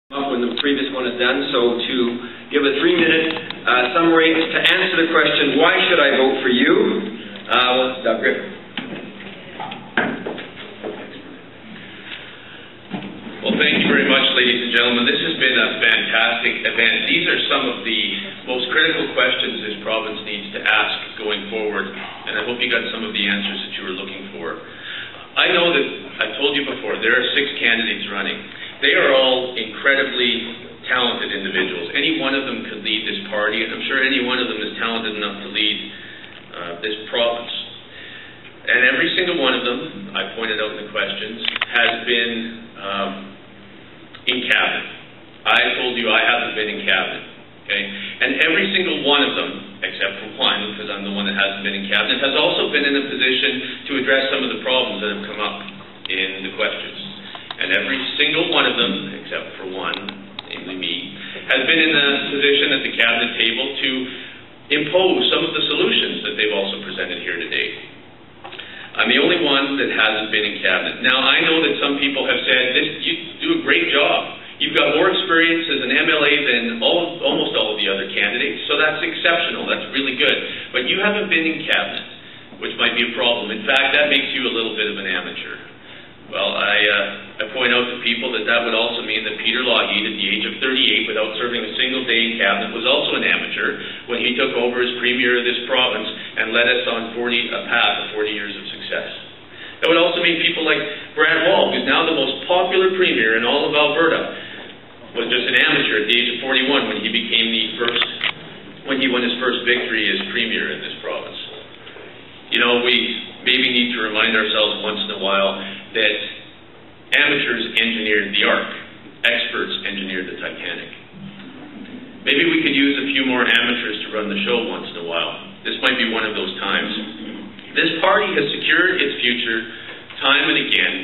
When the previous one is done, so to give a 3-minute summary to answer the question, why should I vote for you? Doug Griffin. Well, thank you very much, ladies and gentlemen. This has been a fantastic event. These are some of the most critical questions this province needs to ask going forward, and I hope you got some of the answers that you were looking for. I know that, I told you before, there are 6 candidates running. They are all incredibly talented individuals. Any one of them could lead this party, and I'm sure any one of them is talented enough to lead this province. And every single one of them, I pointed out in the questions, has been in cabinet. I told you I haven't been in cabinet. Okay? And every single one of them, except for one, because I'm the one that hasn't been in cabinet, has also been in a position to address some of the problems that have come up in the questions. And every single one of them, except for one, namely me, has been in a position at the cabinet table to impose some of the solutions that they've also presented here today. I'm the only one that hasn't been in cabinet. Now, I know that some people have said, you do a great job. You've got more experience as an MLA than almost all of the other candidates, so that's exceptional. That's really good. But you haven't been in cabinet, which might be a problem. In fact, that makes you a little bit of an amateur. Well, I point out to people that that would also mean that Peter Lougheed, at the age of 38, without serving a single day in cabinet, was also an amateur when he took over as premier of this province and led us on a path of 40 years of success. That would also mean people like Brad Wall, who's now the most popular premier in all of Alberta, was just an amateur at the age of 41 when he became when he won his first victory as premier in this province. You know, we maybe need to remind ourselves once in a while that amateurs engineered the Ark, experts engineered the Titanic. Maybe we could use a few more amateurs to run the show once in a while. This might be one of those times. This party has secured its future time and again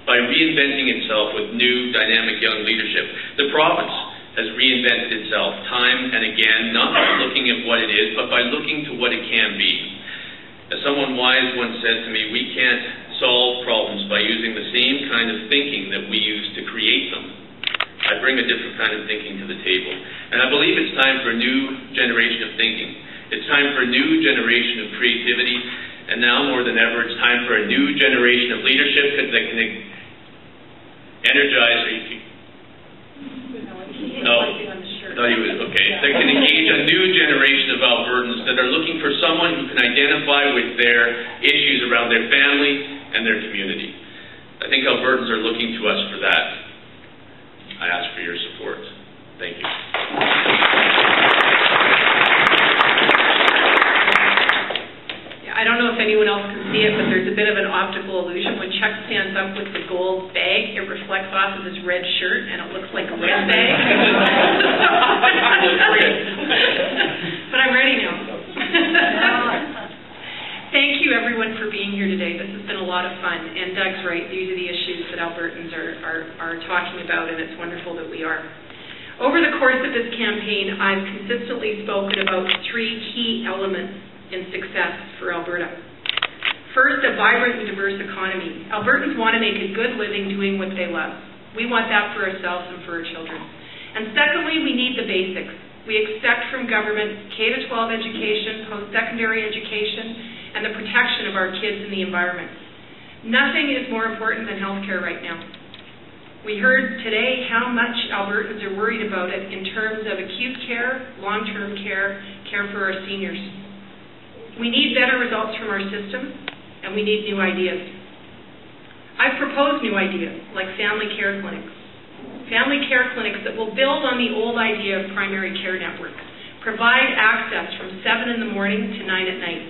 by reinventing itself with new, dynamic young leadership. The province has reinvented itself time and again, not by looking at what it is, but by looking to what it can be. As someone wise once said to me, we can't solve problems by using the same kind of thinking that we use to create them. I bring a different kind of thinking to the table. And I believe it's time for a new generation of thinking. It's time for a new generation of creativity. And now more than ever, it's time for a new generation of leadership that can energize. That can engage a new generation of Albertans that are looking for someone who can identify with their issues around their family and their community. I think Albertans are looking to us for that. I ask for your support. Thank you. I don't know if anyone else can see it, but there's a bit of an optical illusion. When Chuck stands up with the gold bag, it reflects off of his red shirt, and it looks like a red bag. But I'm ready now. Thank you, everyone, for being here today. This has been a lot of fun, and Doug's right. These are the issues that Albertans are talking about, and it's wonderful that we are. Over the course of this campaign, I've consistently spoken about 3 key elements in success for Alberta. First, a vibrant and diverse economy. Albertans want to make a good living doing what they love. We want that for ourselves and for our children. And secondly, we need the basics. We expect from government K-12 education, post-secondary education, and the protection of our kids and the environment. Nothing is more important than healthcare right now. We heard today how much Albertans are worried about it in terms of acute care, long-term care, care for our seniors. We need better results from our system, and we need new ideas. I've proposed new ideas, like family care clinics. Family care clinics that will build on the old idea of primary care network, provide access from 7 in the morning to 9 at night.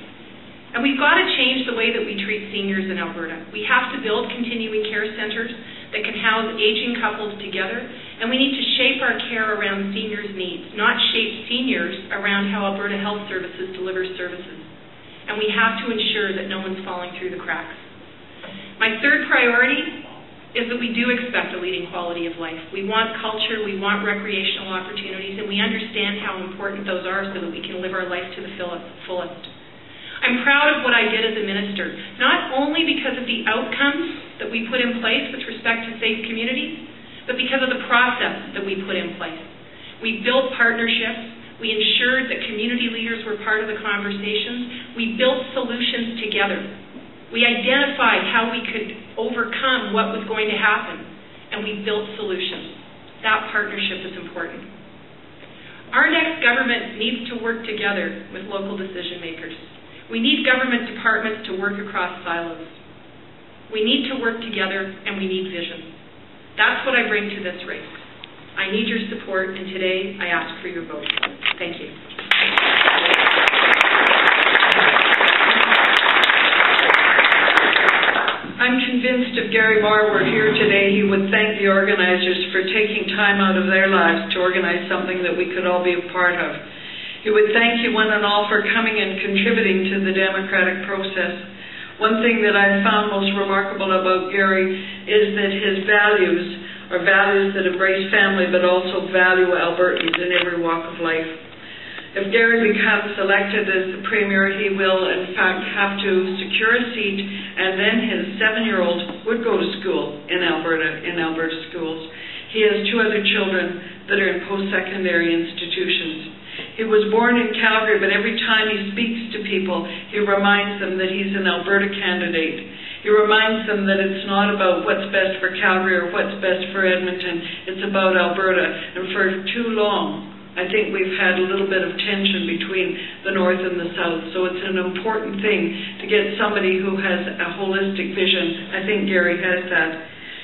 And we've got to change the way that we treat seniors in Alberta. We have to build continuing care centres that can house aging couples together, and we need to shape our care around seniors' needs, not shape seniors around how Alberta Health Services delivers services. And we have to ensure that no one's falling through the cracks. My third priority is that we do expect a leading quality of life. We want culture, we want recreational opportunities, and we understand how important those are so that we can live our life to the fullest. I'm proud of what I did as a minister, not only because of the outcomes that we put in place with respect to safe communities, but because of the process that we put in place. We built partnerships. We ensured that community leaders were part of the conversations. We built solutions together. We identified how we could overcome what was going to happen, and we built solutions. That partnership is important. Our next government needs to work together with local decision makers. We need government departments to work across silos. We need to work together, and we need vision. That's what I bring to this race. I need your support, and today I ask for your vote. Thank you. I'm convinced if Gary Barr were here today, he would thank the organizers for taking time out of their lives to organize something that we could all be a part of. He would thank you one and all for coming and contributing to the democratic process. One thing that I've found most remarkable about Gary is that his values are values that embrace family but also value Albertans in every walk of life. If Gary becomes elected as the Premier, he will in fact have to secure a seat, and then his 7-year-old would go to school in Alberta schools. He has 2 other children that are in post-secondary institutions. He was born in Calgary, but every time he speaks to people, he reminds them that he's an Alberta candidate. He reminds them that it's not about what's best for Calgary or what's best for Edmonton. It's about Alberta. And for too long, I think we've had a little bit of tension between the North and the South. So it's an important thing to get somebody who has a holistic vision. I think Gary has that.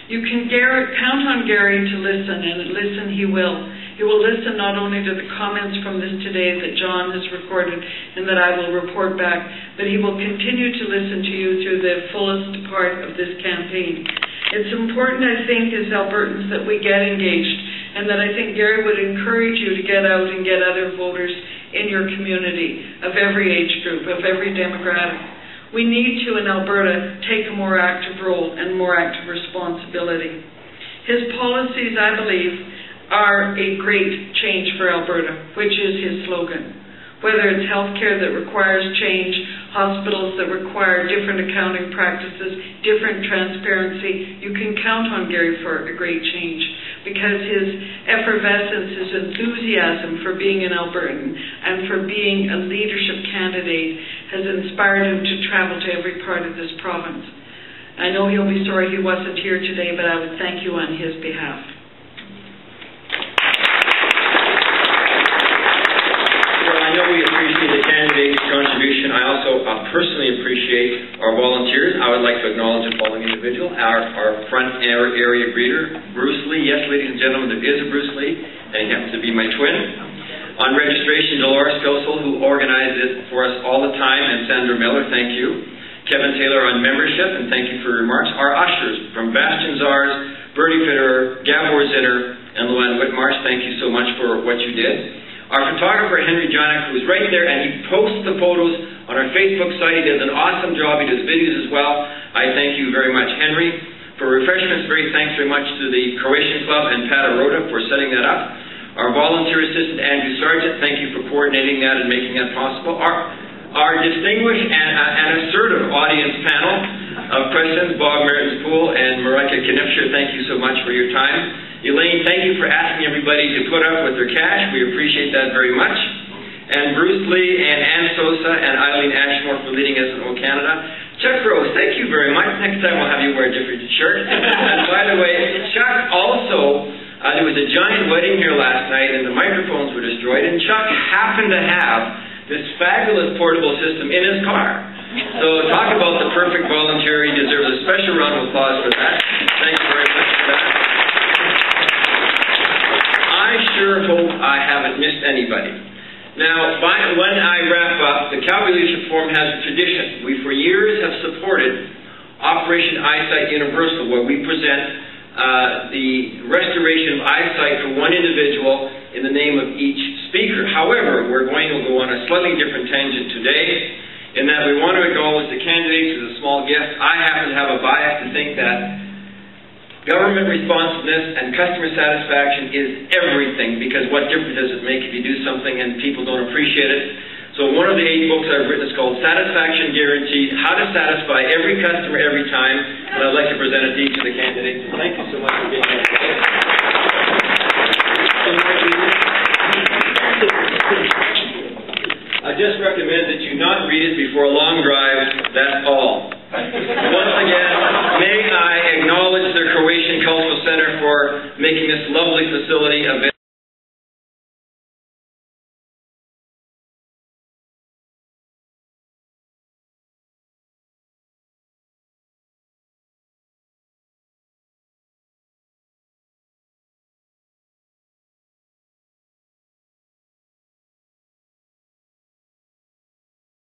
You can count on Gary to listen, and listen he will. He will listen not only to the comments from this today that John has recorded and that I will report back, but he will continue to listen to you through the fullest part of this campaign. It's important, I think, as Albertans that we get engaged, and that I think Gary would encourage you to get out and get other voters in your community of every age group, of every demographic. We need to, in Alberta, take a more active role and more active responsibility. His policies, I believe, are a great change for Alberta, which is his slogan. Whether it's healthcare that requires change, hospitals that require different accounting practices, different transparency, you can count on Gary for a great change, because his effervescence, his enthusiasm for being an Albertan and for being a leadership candidate has inspired him to travel to every part of this province. I know he'll be sorry he wasn't here today, but I would thank you on his behalf. We appreciate the candidate's contribution. I also personally appreciate our volunteers. I would like to acknowledge the following individual, our front area greeter, Bruce Lee. Yes, ladies and gentlemen, there is a Bruce Lee, and he happens to be my twin. On registration, Dolores Kosel, who organized it for us all the time, and Sandra Miller, thank you. Kevin Taylor on membership, and thank you for your remarks. Our ushers, from Bastian Zars, Bernie Fitterer, Gabor Zinner, and Luann Whitmarsh, thank you so much for what you did. Our photographer, Henry Janik, who's right there, and he posts the photos on our Facebook site. He does an awesome job. He does videos as well. I thank you very much, Henry. For refreshments, thanks very much to the Croatian Club and Pat Arota for setting that up. Our volunteer assistant, Andrew Sargent, thank you for coordinating that and making that possible. Our distinguished and assertive audience panel of questions, Bob Mertens-Poole and Marika Knipscher, thank you so much for your time. Elaine, thank you for asking everybody to put up with their cash. We appreciate that very much. And Bruce Lee and Ann Sosa and Eileen Ashmore for leading us in O Canada. Chuck Rose, thank you very much. Next time we'll have you wear a different shirt. And by the way, Chuck also, there was a giant wedding here last night and the microphones were destroyed, and Chuck happened to have this fabulous portable system in his car. So talk about the perfect volunteer. He deserves a special round of applause for that. Thank you very much for that. I sure hope I haven't missed anybody. Now, when I wrap up, the Calgary Leadership Forum has a tradition. We, for years, have supported Operation Eyesight Universal, where we present the restoration of eyesight for one individual in the name of each speaker. However, we're going to go on a slightly different tangent today, in that we want to acknowledge the candidates as a small gift. I happen to have a bias to think that government responsiveness and customer satisfaction is everything, because what difference does it make if you do something and people don't appreciate it? So one of the 8 books I've written is called Satisfaction Guaranteed, How to Satisfy Every Customer Every Time, and I'd like to present it to each of the candidates. Thank you so much for being here today. I just recommend that you not read it before a long drive, that's all. Once again, may I acknowledge the Croatian Cultural Center for making this lovely facility available.